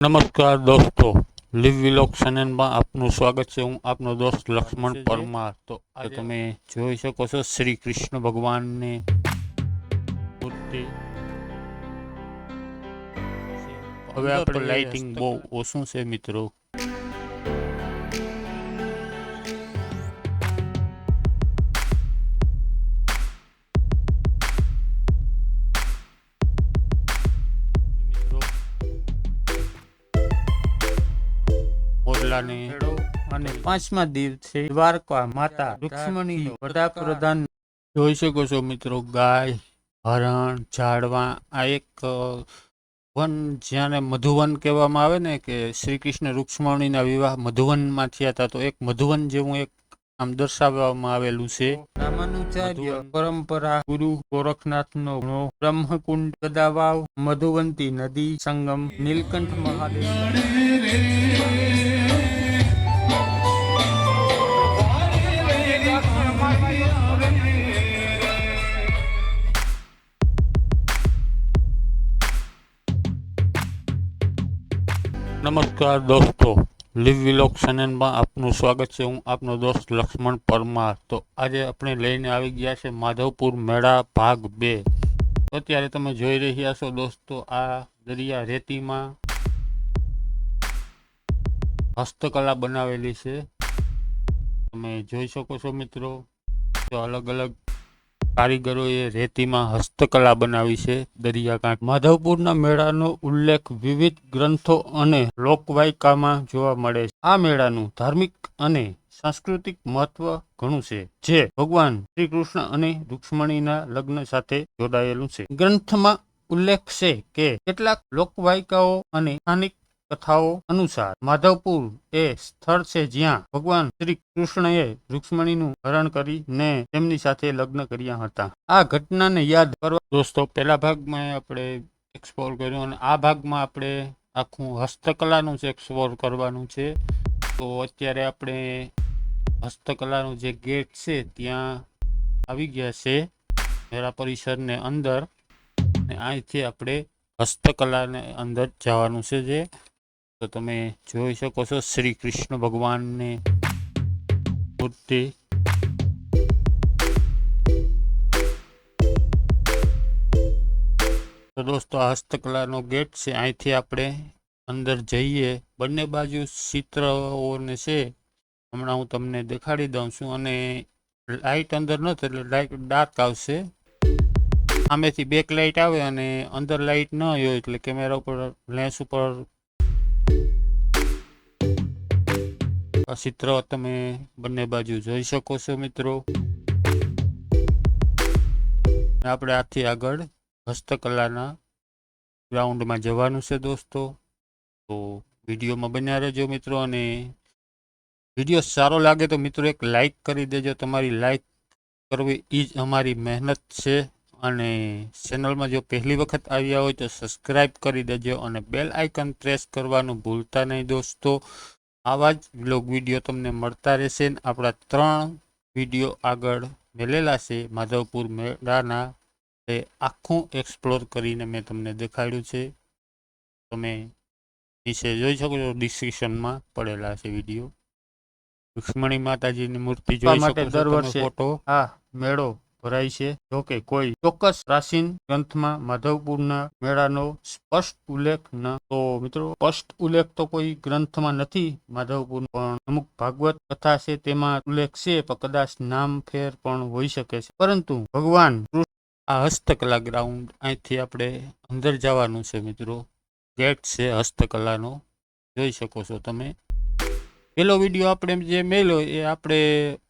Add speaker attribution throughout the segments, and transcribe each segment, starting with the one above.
Speaker 1: નમસ્કાર દોસ્તો, leave vlog ચેનલમાં આપનું સ્વાગત છે. હું આપનો દોસ્ત લક્ષ્મણ પરમાર. તો આજે તમે જોઈ શકો છો શ્રી કૃષ્ણ ભગવાનની મૂર્તિ. હવે આપણે લાઇટિંગ બહુ ઓછું છે મિત્રો. અને પાંચમા દિવસે દ્વારકા માતા રૂક્ષ્મણી વડાપ્રધાન જોઈ શકો છો મિત્રો. ગાય, હરણ, ઝાડવા, આ એક વન જ્યાં મધુવન કહેવામાં આવે ને, કે શ્રી કૃષ્ણ રૂક્ષ્મણીના વિવાહ મધુવનમાં થયા હતા, તો એક મધુવન જેવું એક આમ દર્શાવવામાં આવેલું છે. રામાનુચાર્ય પરંપરા ગુરુ ગોરખનાથનો બ્રહ્મકુંડ ગદાવાવ મધુવંતી નદી સંગમ નીલકંઠ મહાદેવ. નમસ્કાર દોસ્તો, લીવ વિલોગ ચેનલમાં આપનું સ્વાગત છે. હું આપનો દોસ્ત લક્ષ્મણ પરમાર. તો આજે આપણે લઈને આવી ગયા છે માધવપુર મેળા ભાગ 2. અત્યારે તમે જોઈ રહ્યા છો દોસ્તો, આ દરિયા રેતીમાં હસ્તકલા બનાવેલી છે. તમે જોઈ શકો છો મિત્રો. તો અલગ અલગ કારીગરોએ રેતીમાં હસ્તકલા બનાવી છે દરિયાકાંઠે. માધવપુરના મેળાનો ઉલ્લેખ વિવિધ ગ્રંથો અને લોકવાયકામાં જોવા મળે છે. આ મેળાનું ધાર્મિક અને સાંસ્કૃતિક મહત્વ ઘણું છે, જે ભગવાન શ્રી કૃષ્ણ અને રૂક્ષ્મણીના લગ્ન સાથે જોડાયેલું છે. ગ્રંથમાં ઉલ્લેખ છે કે કેટલાક લોકવાયકાઓ અને સ્થાનિક કથાઓ અનુસાર માધવપુર એ સ્થળ છે જ્યાં ભગવાન શ્રી કૃષ્ણએ રૂક્ષ્મણીનું હરણ કરીને તેમની સાથે લગ્ન કર્યા હતા. આ ઘટનાને યાદ કરવા દોસ્તો પહેલા ભાગમાં આપણે એક્સપ્લોર કર્યું, અને આ ભાગમાં આપણે આખું હસ્તકલાનું જ એક્સપ્લોર કરવાનું છે. તો અત્યારે આપણે હસ્તકલાનું જે ગેટ છે ત્યાં આવી ગયા છે મેળા પરિસરને અંદર, અને અહીંથી આપણે હસ્તકલાને અંદર જવાનું છે. જે તો તમે જોઈ શકો છો શ્રી કૃષ્ણ ભગવાનની મૂર્તિ. તો દોસ્તો આ હસ્તકલાનો ગેટ છે, અહીંથી આપણે અંદર જઈએ. બંને બાજુ ચિત્રોને છે, હમણાં હું તમને દેખાડી દઉં છું. અને લાઇટ અંદર નથી એટલે લાઇટ ડાર્ક આવશે. સામેથી બેક લાઇટ આવે અને અંદર લાઇટ ન હોય એટલે કેમેરા ઉપર લેન્સ ઉપર ચિત્ર તમે બંને બાજુ જોઈ શકો છો મિત્રો. આપણે આથી આગળ હસ્તકલાના ગ્રાઉન્ડમાં જવાનું છે દોસ્તો. તો વિડીયોમાં બન્યા રહેજો મિત્રો, અને વિડીયો સારો લાગે તો મિત્રો એક લાઈક કરી દેજો. તમારી લાઈક કરવી એ જ અમારી મહેનત છે. અને ચેનલમાં જો પહેલી વખત આવ્યા હોય તો સબસ્ક્રાઈબ કરી દેજો, અને બેલ આઇકન પ્રેસ કરવાનું ભૂલતા નહીં દોસ્તો. આવા જ વ્લોગ વિડીયો તમને મળતા રહેશે. આપણા 3 વિડીયો આગળ મેલેલા છે માધવપુર મેળાના, એ આખું એક્સપ્લોર કરીને મેં તમને દેખાડ્યું છે. તમે નીચે જોઈ શકો છો, ડિસ્ક્રિપ્શનમાં પડેલા છે વિડીયો. રૂક્ષ્મણી માતાજીની મૂર્તિ જોઈ શકો છો દર વર્ષે ફોટો. આ મેળો ભરાય છે. જોકે કોઈ ચોક્કસ પ્રાચીન ગ્રંથમાં માધવપુરના મેળાનો સ્પષ્ટ ઉલ્લેખ ન તો મિત્રો સ્પષ્ટ ઉલ્લેખ તો કોઈ ગ્રંથમાં નથી માધવપુર, પણ અમુક ભાગવત કથા છે તેમાં ઉલ્લેખ છે, પણ કદાચ નામ ફેર પણ હોઈ શકે છે. પરંતુ ભગવાન આ હસ્તકલા ગ્રાઉન્ડ, અહીંથી આપણે અંદર જવાનું છે મિત્રો. ગેટ છે હસ્તકલાનો, જોઈ શકો છો તમે. પેલો વિડીયો આપણે જે મેલ્યો એ આપણે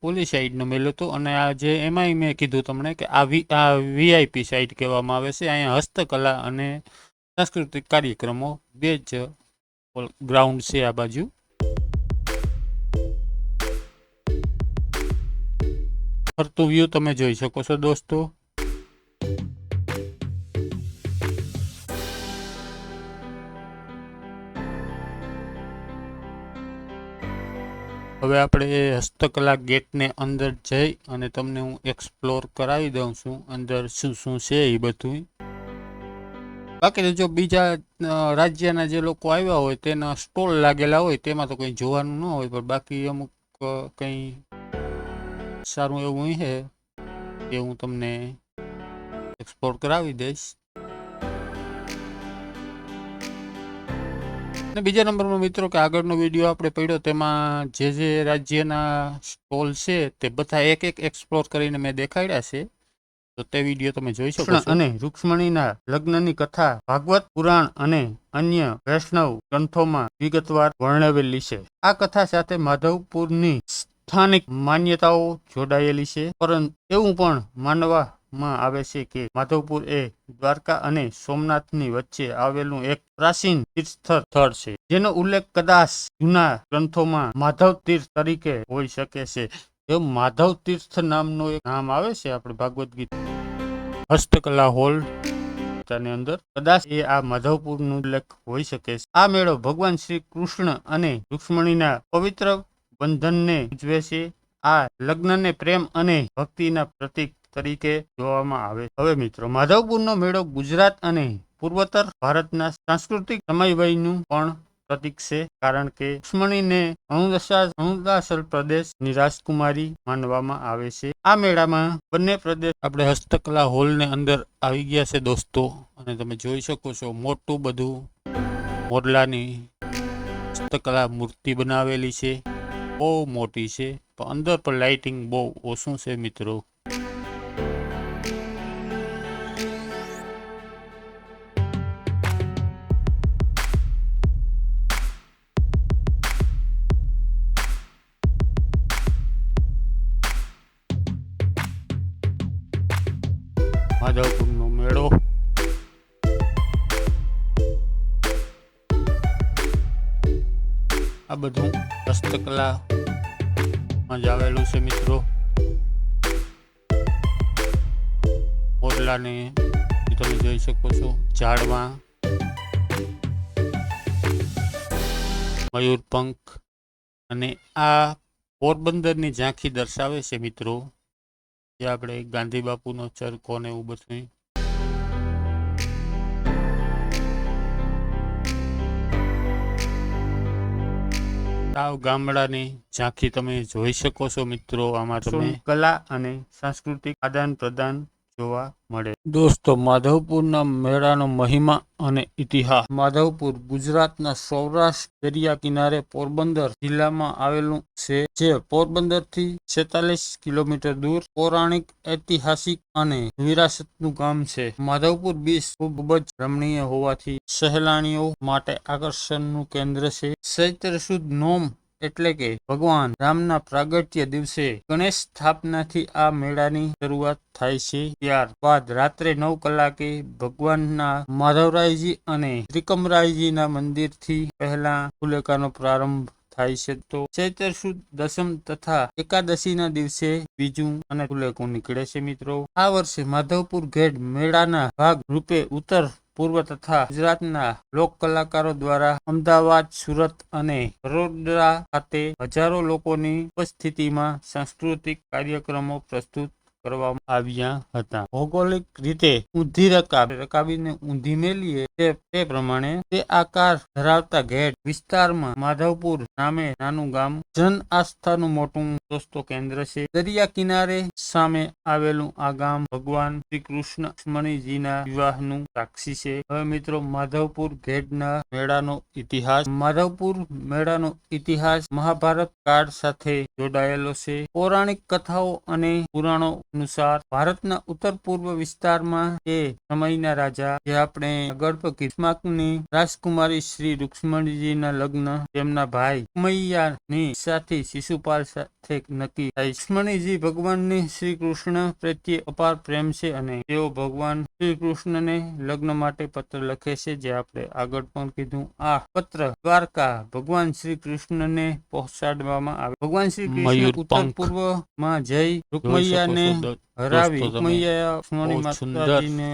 Speaker 1: ઓલી સાઈડનો મેલ્યો હતો, અને આ જે એમાંય મેં કીધું તમને કે આ VIP સાઈડ કહેવામાં આવે છે. અહીંયા હસ્તકલા અને સાંસ્કૃતિક કાર્યક્રમો બે જ ગ્રાઉન્ડ છે આ બાજુ. ફરતું વ્યૂ તમે જોઈ શકો છો દોસ્તો. હવે આપણે હસ્તકલા ગેટને અંદર જઈ અને તમને હું એક્સપ્લોર કરાવી દઉં છું અંદર શું શું છે એ બધું. બાકી જો બીજા રાજ્યના જે લોકો આવ્યા હોય તેના સ્ટોલ લાગેલા હોય તેમાં તો કંઈ જોવાનું ન હોય, પણ બાકી અમુક કંઈ સારું એવું છે એ હું તમને એક્સપ્લોર કરાવી દઈશ. અને બીજા નંબરમાં મિત્રો કે આગળનો વિડીયો આપણે પડ્યો તેમાં જે રાજ્યના સ્ટોલ છે તે બધા એક એક એક્સપ્લોર કરીને મેં દેખાડ્યા છે, તો તે વિડીયો તમે જોઈ શકો છો. અને રૂક્ષ્મણીના લગ્નની કથા ભાગવત પુરાણ અને અન્ય વૈષ્ણવ ગ્રંથોમાં વિગતવાર વર્ણવેલી છે. આ કથા સાથે માધવપુરની સ્થાનિક માન્યતાઓ જોડાયેલી છે, પરંતુ એવું પણ માનવામાં આવે છે કે માધવપુર એ દ્વારકા અને સોમનાથની વચ્ચે આવેલું એક પ્રાચીન તીર્થ સ્થળ છે, જેનો ઉલ્લેખ કદાચ જૂના ગ્રંથોમાં માધવ તીર્થ તરીકે હોઈ શકે છે. એ માધવ તીર્થ નામનું એક નામ આવે છે આપણે ભાગવત ગીતા હસ્તકલા હોલ ની અંદર, કદાચ એ આ માધવપુરનો ઉલ્લેખ હોઈ શકે છે. આ મેળો ભગવાન શ્રી કૃષ્ણ અને રૂક્ષ્મણીના પવિત્ર બંધનને ઉજવે છે. આ લગ્નને પ્રેમ અને ભક્તિના પ્રતીક તરીકે જોવામાં આવે. હવે મિત્રો, માધવપુરનો મેળો ગુજરાત અને પૂર્વોત્તર ભારતના સાંસ્કૃતિક સમન્વયનું પણ પ્રતીક છે, કારણ કે રૂક્ષ્મણીને અરુણાચલ પ્રદેશની રાજકુમારી માનવામાં આવે છે. આ મેળામાં બંને પ્રદેશ આપણે હસ્તકલા હોલને અંદર આવી ગયા છે દોસ્તો, અને તમે જોઈ શકો છો મોટું બધું મોરલાની હસ્તકલા મૂર્તિ બનાવેલી છે, બહુ મોટી છે, પણ અંદર પણ લાઇટિંગ બહુ ઓછું છે મિત્રો. માધવપુરનો મેળો આ બધું હસ્તકલામાં જ આવેલું છે મિત્રો. મોરલાને તમે જોઈ શકો છો, ઝાડમાં મયુરપંખ, અને આ પોરબંદરની ઝાંખી દર્શાવે છે મિત્રો, જે આપણે ગાંધી બાપુનો ચરખો ને એવું બધું. સાવ ગામડાની ઝાંખી તમે જોઈ શકો છો મિત્રો. આમાં તમે કલા અને સાંસ્કૃતિક આદાન પ્રદાન જોવા મળે. દોસ્તો, માધવપુરના મેળાનો મહિમા અને ઇતિહાસ. માધવપુર ગુજરાતના સૌરાષ્ટ્ર દરિયા કિનારે પોરબંદર જિલ્લામાં આવેલું છે, જે પોરબંદરથી 46 કિલોમીટર દૂર પૌરાણિક, ઐતિહાસિક અને વિરાસતનું ગામ છે. માધવપુર બીચ ખૂબ જ રમણીય હોવાથી સહેલાણીઓ માટે આકર્ષણનું કેન્દ્ર છે. ચૈત્ર સુદ નોમ એટલે કે ભગવાન રામના પ્રાગટ્ય દિવસે ગણેશ સ્થાપનાથી આ મેળાની શરૂઆત થાય છે. ત્યારબાદ રાત્રે 9 કલાકે ભગવાનના માધવરાયજી અને ત્રિકમરાયજીના મંદિરથી પહેલા ફુલેકાનો પ્રારંભ થાય છે. તો ચૈત્ર સુદ દસમ તથા એકાદશીના દિવસે બીજું અને ફુલેકું નીકળે છે મિત્રો. આ વર્ષે માધવપુર ઘેડ મેળાના ભાગ રૂપે ઉત્તર પૂર્વ તથા ગુજરાતના લોક કલાકારો દ્વારા અમદાવાદ, સુરત અને વડોદરા ખાતે હજારો લોકોની ઉપસ્થિતિમાં સાંસ્કૃતિક કાર્યક્રમો પ્રસ્તુત કરવામાં આવ્યા હતા. ભૌગોલિક રીતે ઊંધી રકાબીને ઊંધી મેલીએ તે પ્રમાણે તે આકાર ધરાવતા ઘેડ વિસ્તારમાં માધવપુર નામે નાનું ગામ જન આસ્થાનું મોટું દોસ્તો કેન્દ્ર છે. દરિયા કિનારે સામે આવેલું આ ગામ ભગવાન શ્રી કૃષ્ણ રૂક્ષ્મણીજીના વિવાહનું સાક્ષી છે. હવે મિત્રો, માધવપુર ઘેડના મેળાનો ઇતિહાસ. માધવપુર મેળાનો ઇતિહાસ મહાભારત કાળ સાથે જોડાયેલો છે. પૌરાણિક કથાઓ અને પુરાણો અનુસાર ભારતના ઉત્તર પૂર્વ વિસ્તારમાં એ સમયના રાજા, જે આપણે ગર્ભની રાજકુમારી શ્રી રૂક્ષ્મણીજીના લગ્ન તેમના ભાઈ ઉમૈયાની સાથે શિશુપાલ સાથે નક્કી થાય. રૂક્ષ્મણીજી ભગવાનની શ્રી કૃષ્ણ પ્રત્યે અપાર પ્રેમ છે અને તેઓ ભગવાન શ્રી કૃષ્ણને લગ્ન માટે પત્ર લખે છે, જે આપણે આગળ પણ કીધું. આ પત્ર દ્વારકા ભગવાન શ્રી કૃષ્ણને પહોંચાડવામાં આવે. ભગવાન શ્રી કૃષ્ણ ઉત્તર પૂર્વમાં જઈ રૂકમૈયાને હરાવી, રૂકમૈયા માતાજીને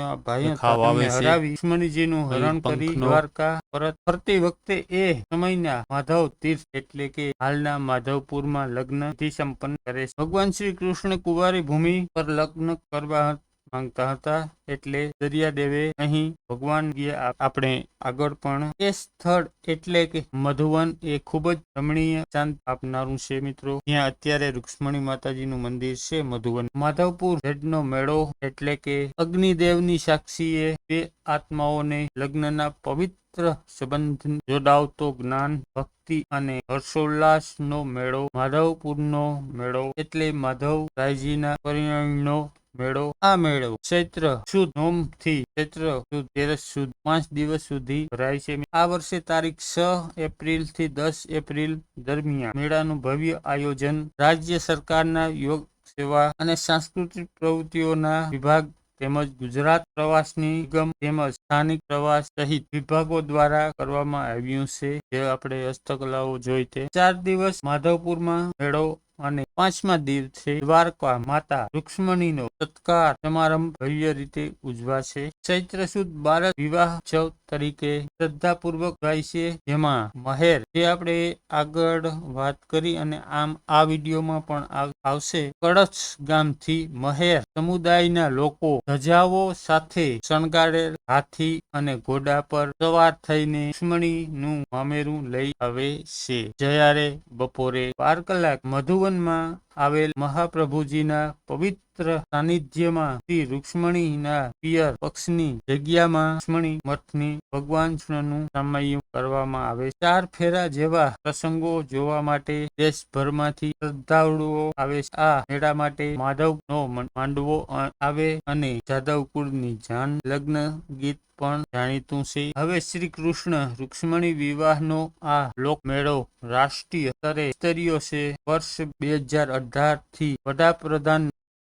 Speaker 1: હરાવી રૂક્ષ્મણીજીનું હરણ કરી દ્વારકા પરત ફરતી વખતે એ સમયના માધવ તીર્થ એટલે કે હાલના માધવપુરમાં લગ્ન વિધિ સંપન્ન કરે છે. ભગવાન શ્રી કૃષ્ણ કુંવારી ભૂમિ પર લગ્ન કરવા માંગતા હતા, એટલે દરિયાદેવે અહીં ભગવાન આપણે આગળ પણ એ સ્થળ એટલે કે મધુવન એ ખૂબ જ રમણીય શાંત આપનારું છે મિત્રો. ત્યાં અત્યારે રૂક્ષ્મણી માતાજીનું મંદિર છે મધુવન. માધવપુર હેડનો મેળો એટલે કે અગ્નિદેવની સાક્ષીએ બે આત્માઓને લગ્નના પવિત્ર સંબંધ જોડાવતો જ્ઞાન, ભક્તિ અને હર્ષોલ્લાસનો મેળો. માધવપુરનો મેળો એટલે માધવરાયજીના પરિણયનો મેળો. આ મેળો ચૈત્ર સુદ નોમથી ચૈત્ર સુદ 13 સુદ 5 દિવસ સુધી ભરાય છે. આ વર્ષે તારીખ 6 એપ્રિલ થી 10 એપ્રિલ દરમિયાન મેળાનું ભવ્ય આયોજન રાજ્ય સરકારના યોગ સેવા અને સાંસ્કૃતિક પ્રવૃત્તિઓના વિભાગ તેમજ ગુજરાત પ્રવાસ નિગમ તેમજ સ્થાનિક પ્રવાસ સહિત વિભાગો દ્વારા કરવામાં આવ્યું છે. જે આપણે હસ્તકલાઓ જોઈ તે 4 દિવસ માધવપુરમાં મેળો અને 5મા દિવસે દ્વારકા માતા રૂક્ષ્મણીનો સત્કાર સમારંભ ભવ્ય રીતે ઉજવાશે. ચૈત્ર સુદ 12 વિવાહ ઉત્સવ તરીકે શ્રદ્ધાપૂર્વક થાય છે, જેમાં મહેર જે આપણે આગળ વાત કરી અને આમ આ વિડીયોમાં પણ આવશે. કળશ ગામથી મહેર સમુદાયના લોકો ધજાઓ સાથે શણગારેલ હાથી અને ઘોડા પર સવાર થઈને રૂક્ષ્મણીનું મામેરું લઈ આવે છે. જ્યારે બપોરે 12 કલાક મધુવનમાં આવેલ મહાપ્રભુજીના પવિત્ર સાનિધ્યમાં શ્રી રૂક્ષ્મણીના પિયર પક્ષની જગ્યામાં રૂક્ષ્મણી મઠની ભગવાન કૃષ્ણનું સામૈયું કરવામાં આવે. 4 ફેરા જેવા પ્રસંગો જોવા માટે દેશભરમાંથી શ્રદ્ધાળુઓ આવે છે. આ મેળા માટે માધવનો માંડવો આવે અને જાદવ કુળની જાન લગ્ન ગીત પણ જાણીતું છે. હવે શ્રી કૃષ્ણ રૂક્ષ્મણી વિવાહનો આ લોકમેળો રાષ્ટ્રીય સ્તરે વિસ્તર્યો છે. વર્ષ 2018 થી વડાપ્રધાન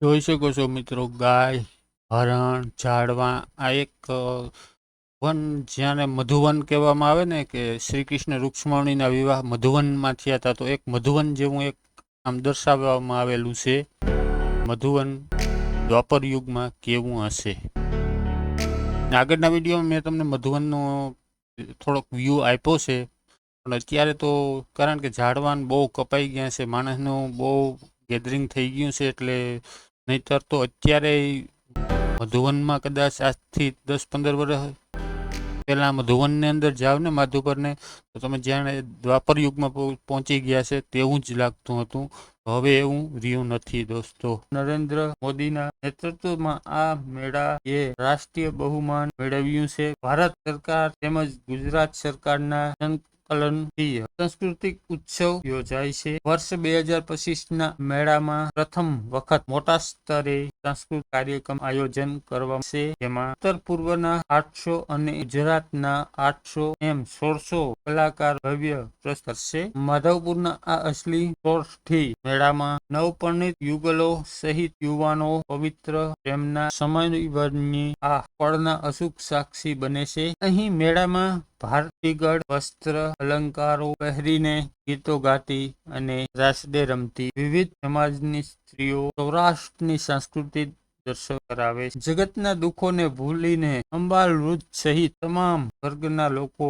Speaker 1: જોઈ શકો છો મિત્રો, ગાય, હરણ, ઝાડવા. આ એક વન જ્યાં મધુવન કહેવામાં આવે ને, કે શ્રી કૃષ્ણ રૂક્ષ્મણીના વિવાહ મધુવનમાં થયા હતા, તો એક મધુવન જેવું એક આમ દર્શાવવામાં આવેલું છે. મધુવન દ્વાપર યુગમાં કેવું હશે. આગળના વિડીયોમાં મેં તમને મધુવનનો થોડોક વ્યૂ આપ્યો છે, પણ અત્યારે તો કારણ કે ઝાડવાન બહુ કપાઈ ગયા છે, માણસનું બહુ ગેધરિંગ થઈ ગયું છે, એટલે નહીતર તો અત્યારે મધુવનમાં કદાચ આજથી 10-15 વર્ષ પહેલાં મધુવનની અંદર જાવ ને માધુપરને, તો તમે જાણે દ્વાપર યુગમાં પહોંચી ગયા છે તેવું જ લાગતું હતું. હવે એવું રહ્યું નથી દોસ્તો. નરેન્દ્ર મોદીના નેતૃત્વમાં આ મેળા એ રાષ્ટ્રીય બહુમાન મેળવ્યું છે. ભારત સરકાર તેમજ ગુજરાત સરકારના સંકલનથી સાંસ્કૃતિક ઉત્સવ યોજાય છે. વર્ષ 2025ના મેળામાં પ્રથમ વખત મોટા સ્તરે સાંસ્કૃતિક કાર્યક્રમ આયોજન કરવામાં છે, જેમાં ઉત્તર પૂર્વના 800 અને ગુજરાતના 800 એમ 1600 કલાકાર ભવ્ય પ્રસ્તુત કરશે. માધવપુરના આ અસલી સોર્સથી મેળામાં નવપરણિત યુગલો સહિત યુવાનો પવિત્ર પ્રેમના સમન્વયની આ પળના અચૂક સાક્ષી બને છે. અહીં મેળામાં ભારતીગળ વસ્ત્ર અલંકારો પહેરીને ગીતો ગાતી અને રાસડે રમતી વિવિધ સમાજની સ્ત્રીઓ સૌરાષ્ટ્રની સંસ્કૃતિ દર્શન કરાવે છે. જગતના દુઃખોને ભૂલીને અંબાલ વૃદ્ધ સહિત તમામ વર્ગના લોકો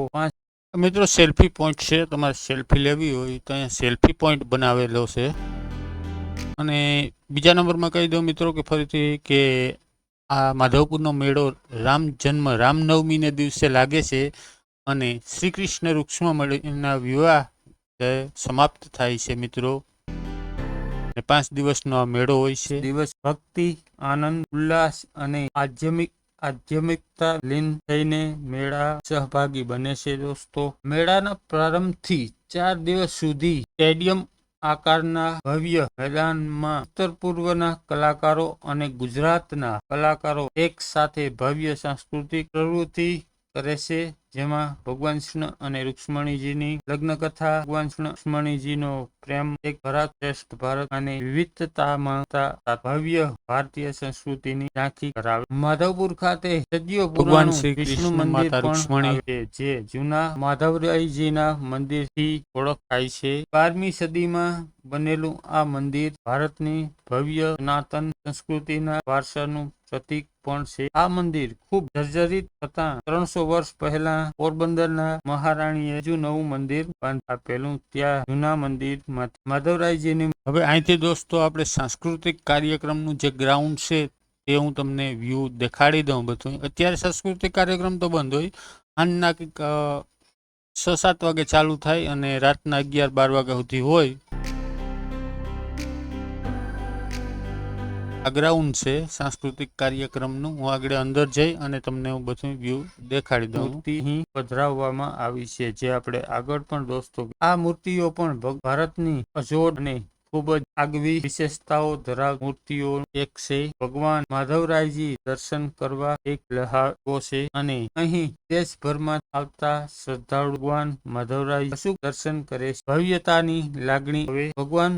Speaker 1: મિત્રો સેલ્ફી પોઈન્ટ છે. તમારે સેલ્ફી લેવી હોય તો અહીંયા સેલ્ફી પોઈન્ટ બનાવેલો છે. અને બીજા નંબરમાં કહી દઉં મિત્રો કે ફરીથી કે આ માધવપુરનો મેળો રામનવમીને દિવસે લાગે છે અને શ્રી કૃષ્ણ રૂક્ષ્મણીના વિવાહ સમાપ્ત થાય છે મિત્રો. 5 દિવસનો આ મેળો હોય છે. દિવસ ભક્તિ, આનંદ, ઉલ્લાસ અને આધ્યાત્મિકતા લીન થઈને મેળા સહભાગી બને છે દોસ્તો. મેળાના પ્રારંભથી 4 દિવસ સુધી સ્ટેડિયમ આકારના ભવ્ય મેદાનમાં ઉત્તર પૂર્વના કલાકારો અને ગુજરાતના કલાકારો એક સાથે ભવ્ય સાંસ્કૃતિક પ્રવૃત્તિ કરે છે, જેમાં ભગવાન કૃષ્ણ અને રૂક્ષ્મણીજીની લગ્ન કથા, ભગવાન રૂક્ષ્મણીજીનો પ્રેમ, એક ભારત શ્રેષ્ઠ ભારત અને વિવિધતામાં ભવ્ય ભારતીય સંસ્કૃતિની ઝાંખી કરાવે. માધવપુર ખાતે સદીઓ પુરાણું વિષ્ણુ મંદિર પણ આવે છે, જે જૂના માધવરાયજીના મંદિરથી ઓળખાય છે. 12મી સદીમાં બનેલું આ મંદિર ભારતની ભવ્ય સનાતન સંસ્કૃતિના વારસાનું પ્રતીક પણ છે. આ મંદિર ખૂબ જર્જરિત થતાં 300 વર્ષ પહેલા પોરબંદરના મહારાણીએ હજુ નવું મંદિર આપેલું. ત્યાં જૂના મંદિરમાં માધવરાયજીની હવે અહીંથી દોસ્તો આપણે સાંસ્કૃતિક કાર્યક્રમનું જે ગ્રાઉન્ડ છે એ હું તમને વ્યૂ દેખાડી દઉં બધું. અત્યારે સાંસ્કૃતિક કાર્યક્રમ તો બંધ હોય, સાંજના કંઈક 6-7 વાગે ચાલુ થાય અને રાતના 11-12 વાગ્યા સુધી હોય. આ ગ્રાઉન્ડ છે સાંસ્કૃતિક કાર્યક્રમનું. હું આગળ અંદર જઈ અને તમને હું બધું વ્યૂ દેખાડી દઉં. મૂર્તિ અહીં પધરાવવામાં આવી છે, જે આપણે આગળ પણ દોસ્તો આ મૂર્તિઓ પણ ભારતની અજોડ અને ખૂબ જ આગવી વિશેષતાઓ ધરાવતી મૂર્તિઓ એક છે. ભગવાન માધવરાયજી દર્શન કરવા એક લહાવો છે અને અહીં દેશભરમાં આવતા શ્રદ્ધાળુ ભગવાન માધવરાય અચૂક દર્શન કરે છે. ભવ્યતાની લાગણી. હવે ભગવાન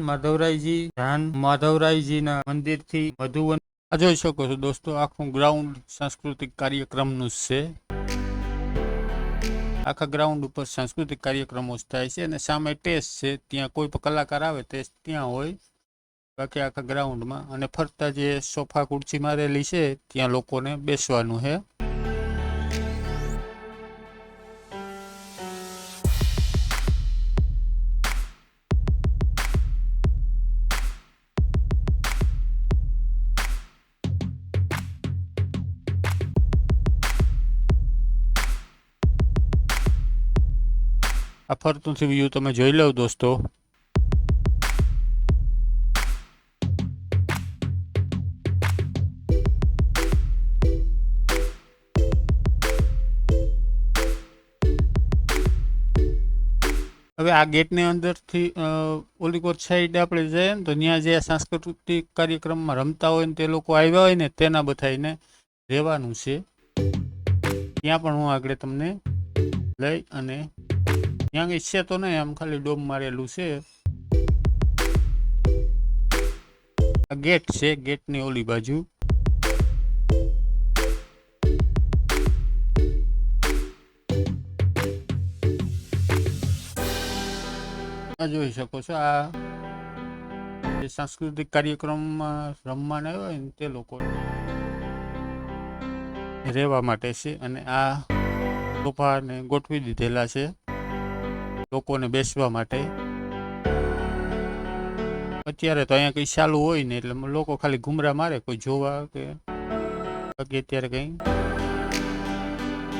Speaker 1: માધવરાયજીના મંદિરથી મધુવન જોઈ શકો છો દોસ્તો. આખું ગ્રાઉન્ડ સાંસ્કૃતિક કાર્યક્રમનું છે. આખા ગ્રાઉન્ડ ઉપર સાંસ્કૃતિક કાર્યક્રમો થાય છે અને સામે ટેસ્ટ છે, ત્યાં કોઈ પણ કલાકાર આવે તે ત્યાં હોય. બાકી આખા ગ્રાઉન્ડમાં અને ફરતા જે સોફા ખુરશી મારેલી છે ત્યાં લોકોને બેસવાનું છે. આ ફરતુંથી વ્યૂ તમે જોઈ લો દોસ્તો. હવે આ ગેટની અંદરથી ઓલી કોર સાઈડ આપણે જઈએ ને તો ત્યાં જે સાંસ્કૃતિક કાર્યક્રમમાં રમતા હોય ને તે લોકો આવ્યા હોય ને તેના બધાને રહેવાનું છે. ત્યાં પણ હું આગળ તમને લઈ અને ત્યાં કંઈ છે તો નહીં, આમ ખાલી ડોમ મારેલું છે. આ ગેટ છે, ગેટની ઓલી બાજુ. જોઈ શકો છો આ સાંસ્કૃતિક કાર્યક્રમમાં રમવાના આવ્યા હોય ને તે લોકો રહેવા માટે છે અને આ સોફાને ગોઠવી દીધેલા છે લોકોને બેસવા માટે. અત્યારે તો અહીંયા કંઈ ચાલુ હોય ને એટલે લોકો ખાલી ઘુમરા મારે, કોઈ જોવા કે બાકી અત્યારે કંઈ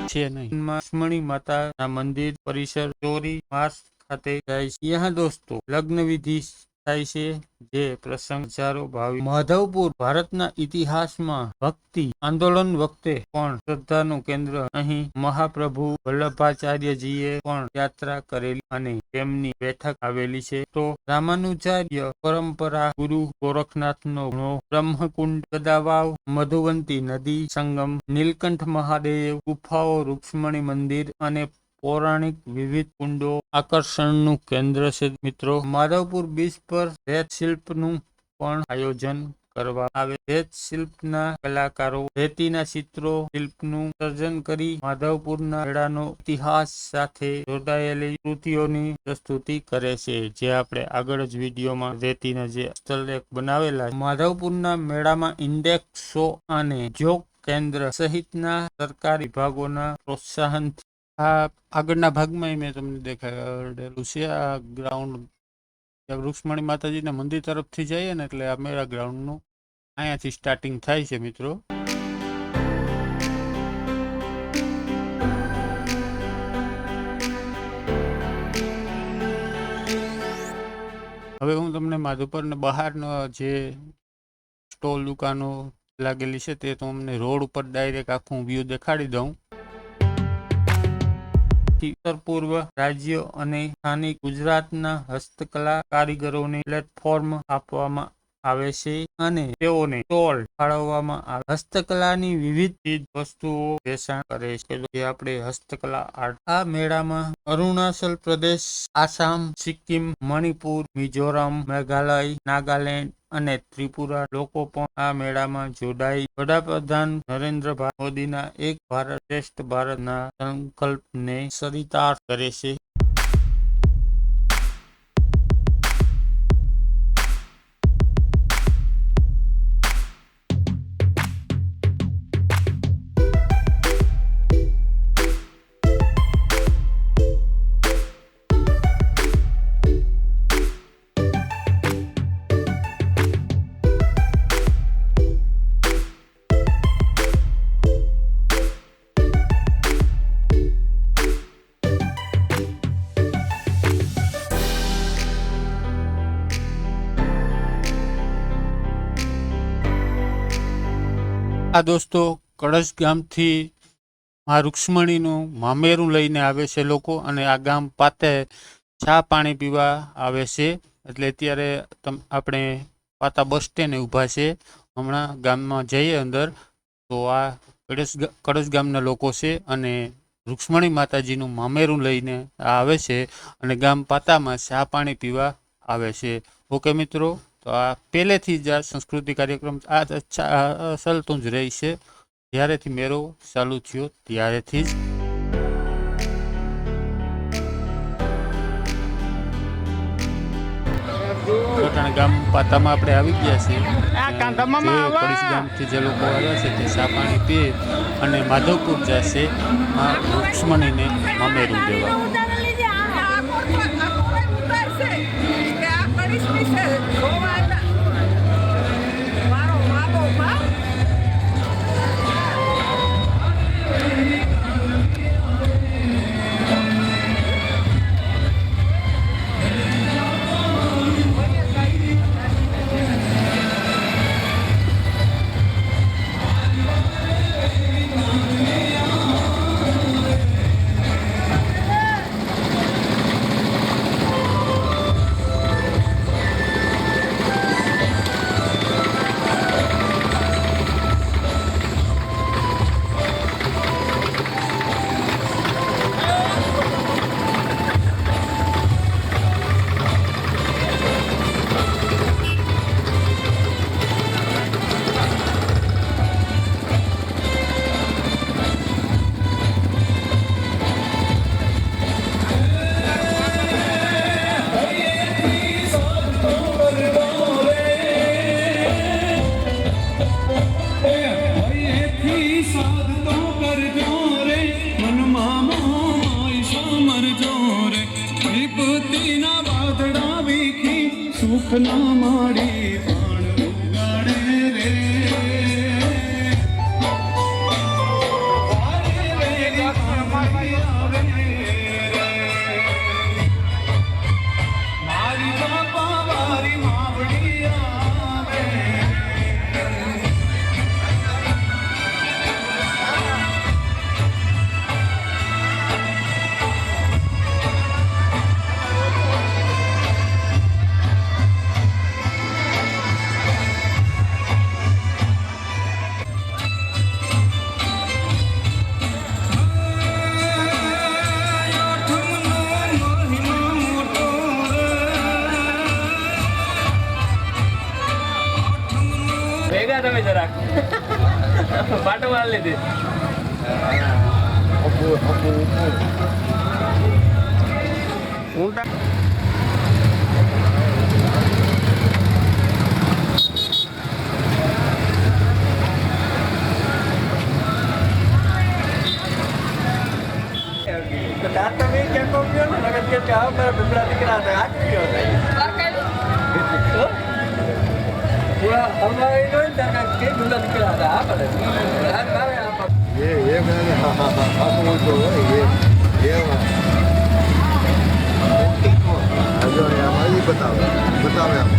Speaker 1: છે નહીં. લક્ષ્મણી માતાના મંદિર પરિસર ચોરી માર્ચ ખાતે જાય છે. यहाँ दोस्तों लग्न विधि થાય છે, જે પ્રસંગ હજારો ભાવિ. માધવપુર ભારતના ઇતિહાસમાં ભક્તિ આંદોલન વખતે પણ શ્રદ્ધાનું કેન્દ્ર. અહીં મહાપ્રભુ વલ્લભાચાર્યજીએ પણ યાત્રા કરેલી અને તેમની બેઠક આવેલી છે. તો રામાનુજાર્ય પરંપરા, ગુરુ ગોરખનાથનો ઘણો, બ્રહ્મકુંડ, ગદાવાવ, મધુવંતી નદી સંગમ, નીલકંઠ મહાદેવ ગુફાઓ, રૂક્ષ્મણી મંદિર અને પૌરાણિક વિવિધ કુંડો આકર્ષણનું કેન્દ્ર છે. મિત્રો, માધવપુર બીચ પર રેત શિલ્પનું પણ આયોજન કરવામાં આવે. રેત શિલ્પના કલાકારો રેતીના ચિત્રો શિલ્પનું સર્જન કરી માધવપુરના મેળાનો ઇતિહાસ સાથે જોડાયેલી કૃતિઓની પ્રસ્તુતિ કરે છે, જે આપણે આગળ જ વિડીયોમાં રેતીના જે સ્થળલેખ બનાવેલા. માધવપુરના મેળામાં ઇન્ડેક્સ શો અને જોગ કેન્દ્ર સહિતના સરકારી વિભાગોના પ્રોત્સાહનથી આ આગળના ભાગમાં મેં તમને દેખાડેલું છે. આ ગ્રાઉન્ડ રૂક્ષ્મણી માતાજીના મંદિર તરફથી જઈએ ને એટલે આ મેળા ગ્રાઉન્ડનું અહીંયાથી સ્ટાર્ટિંગ થાય છે. મિત્રો, હવે હું તમને માધવપુરના બહારનો જે સ્ટોલ દુકાનો લાગેલી છે તે તો અમને રોડ ઉપર ડાયરેક્ટ આખું વ્યૂ દેખાડી દઉં. ઉત્તર પૂર્વ રાજ્યો અને સ્થાનિક ગુજરાતના હસ્તકલા કારીગરોને પ્લેટફોર્મ આપવામાં આવે છે અને તેઓને સ્ટોલ ફાળવવામાં આવે. હસ્તકલાની વિવિધ ચીજ વસ્તુઓ વેચાણ કરે છે, જે આપણે હસ્તકલા આર્ટ. આ મેળામાં અરુણાચલ પ્રદેશ, આસામ, સિક્કિમ, મણિપુર, મિઝોરમ, મેઘાલય, નાગાલેન્ડ અને ત્રિપુરા લોકો પણ આ મેળામાં જોડાઈ વડાપ્રધાન નરેન્દ્રભાઈ મોદીના એક ભારત શ્રેષ્ઠ ભારતના સંકલ્પને ચરિતાર્થ કરે છે. આ દોસ્તો કળશ ગામથી આ રૂક્ષ્મણીનું મામેરું લઈને આવે છે લોકો, અને આ ગામ પાતે ચા પાણી પીવા આવે છે. એટલે અત્યારે આપણે પાતા બસ સ્ટેન્ડે ઊભા છે. હમણાં ગામમાં જઈએ અંદર તો આ કળશ ગામના લોકો છે અને રૂક્ષ્મણી માતાજીનું મામેરું લઈને આવે છે અને ગામ પાતામાં ચા પાણી પીવા આવે છે. ઓકે મિત્રો, તો આ પહેલેથી જ આ સંસ્કૃતિ કાર્યક્રમ આ ચાલતું જ રહી છે. જ્યારેથી મેળો ચાલુ થયો ત્યારેથી જ. કોટાણા ગામ પાતામાં આપણે આવી ગયા છીએ. કળશ ગામથી જે લોકો આવ્યા છે તે ચા પાણી પીએ અને માધવપુર જશે રૂક્ષ્મણીને મામેરું દેવા.
Speaker 2: સુખ ના માડી પણ ઉગાડે રે મારી બાપા મારી માવડી આવે.
Speaker 3: ભેગા તમે જરાક પાટો માર લીધી. તમે ક્યાં કહો ને નગર કે મારા પીપળા દીકરા હતા આ કયો પૂરા હલવાઈ નો ત્યાં કે પીપળા દીકરા હતા આ પડે
Speaker 4: ये मैंने हाँ तो ये हमारी बताओ आप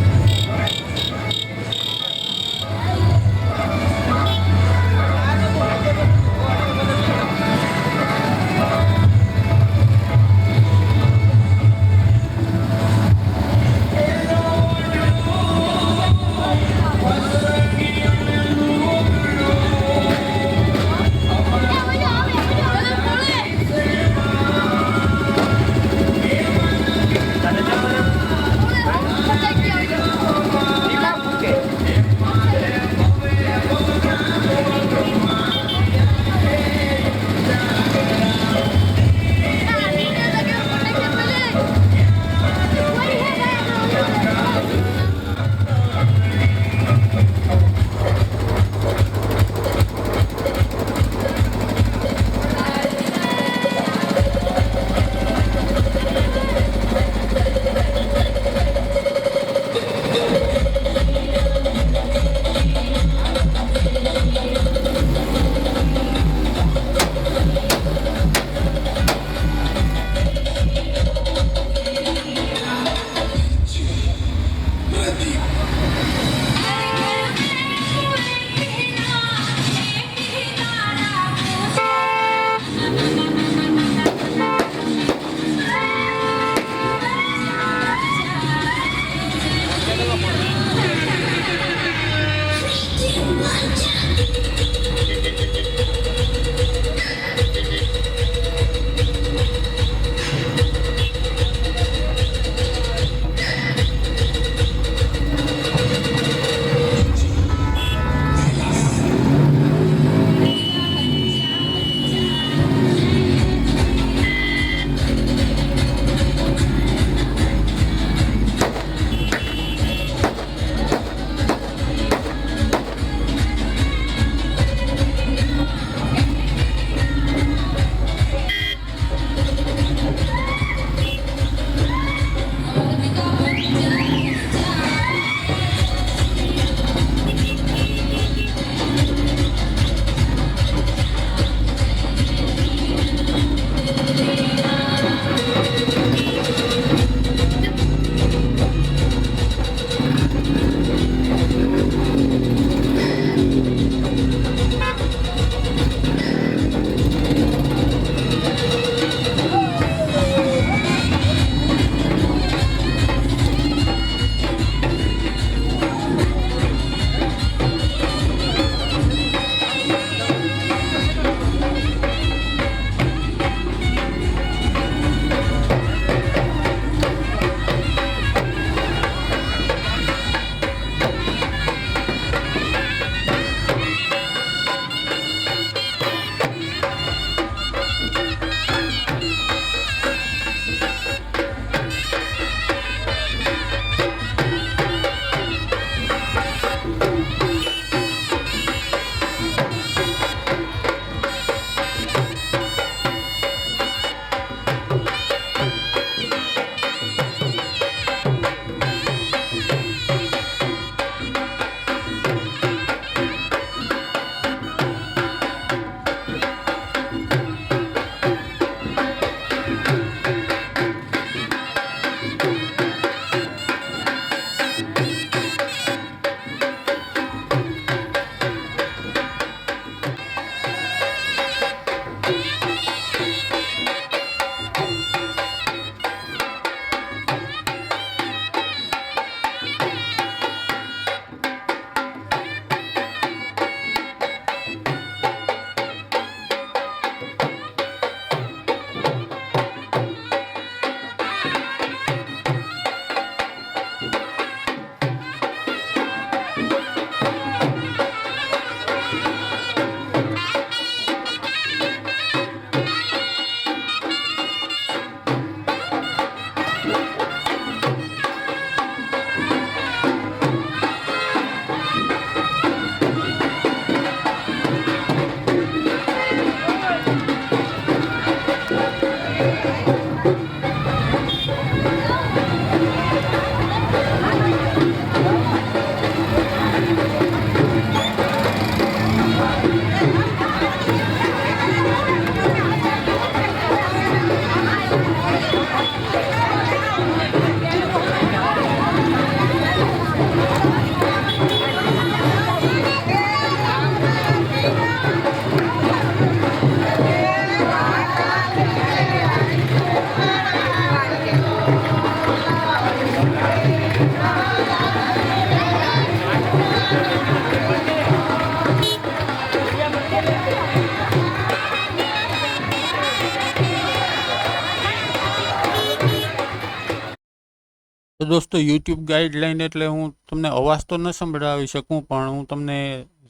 Speaker 1: તો દોસ્તો યુટ્યુબ ગાઈડલાઈન એટલે હું તમને અવાજ તો ન સંભળાવી શકું, પણ હું તમને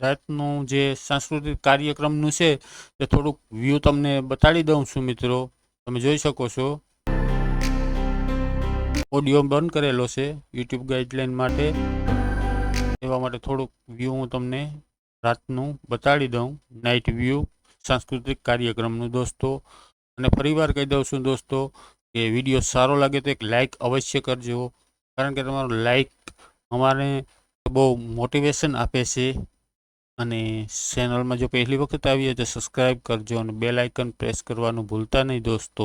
Speaker 1: રાતનું જે સાંસ્કૃતિક કાર્યક્રમનું છે તે થોડુંક વ્યૂ તમને બતાડી દઉં છું મિત્રો. તમે જોઈ શકો છો ઓડિયો બંધ કરેલો છે યુટ્યુબ ગાઈડલાઈન માટે, એવા માટે થોડુંક વ્યૂ હું તમને રાતનું બતાડી દઉં, નાઇટ વ્યૂ સાંસ્કૃતિક કાર્યક્રમનું દોસ્તો. અને ફરીવાર કહી દઉં છું દોસ્તો કે વિડીયો સારો લાગે તો એક લાઇક અવશ્ય કરજો, કારણ કે તમારો લાઇક અમારે બહુ મોટિવેશન આપે છે. અને ચેનલમાં જો પહેલી વખત આવીએ તો સબસ્ક્રાઈબ કરજો અને બેલ આઇકન પ્રેસ કરવાનું ભૂલતા નહીં દોસ્તો.